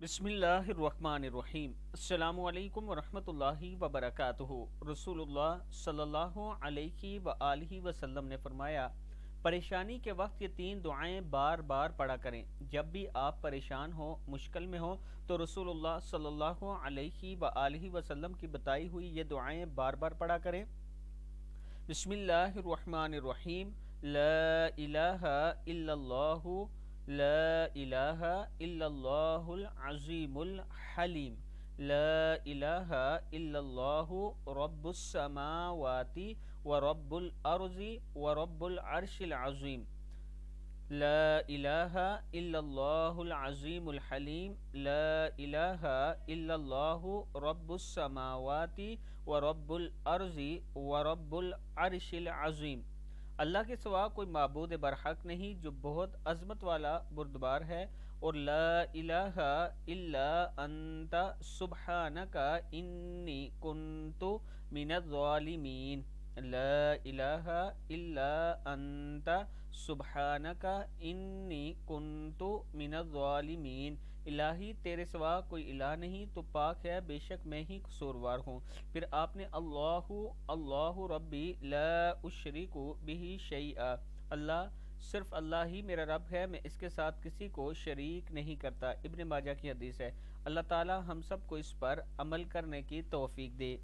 بسم اللہ الرحمن الرحیم۔ السلام علیکم ورحمۃ اللہ وبرکاتہ۔ رسول اللہ صلی اللہ علیہ وآلہ وسلم نے فرمایا، پریشانی کے وقت یہ 3 دعائیں بار بار پڑھا کریں۔ جب بھی آپ پریشان ہو، مشکل میں ہو، تو رسول اللہ صلی اللہ علیہ وآلہ وسلم کی بتائی ہوئی یہ دعائیں بار بار پڑھا کریں۔ بسم اللہ الرحمن الرحیم۔ لا الہ الا اللہ، لا الہ الا اللہ العظیم الحلیم، لا الہ الا اللہ رب السماوات ورب الارض ورب العرش العظیم، لا الہ الا اللہ العظیم الحلیم، لا الہ الا اللہ رب السماوات ورب الارض ورب العرش العظیم۔ اللہ کے سوا کوئی معبود برحق نہیں جو بہت عظمت والا بردبار ہے، اور لا الہ الا انت سبحانک انی کنت من الظالمین، لا الہ الا انت سبحانک انی کنت من الظالمین۔ الہی تیرے سوا کوئی الہ نہیں، تو پاک ہے، بے شک میں ہی قصوروار ہوں۔ پھر آپ نے اللہ ربی لا اشرک بہ شیئا، اللہ صرف اللہ ہی میرا رب ہے، میں اس کے ساتھ کسی کو شریک نہیں کرتا۔ ابن ماجہ کی حدیث ہے۔ اللہ تعالی ہم سب کو اس پر عمل کرنے کی توفیق دے۔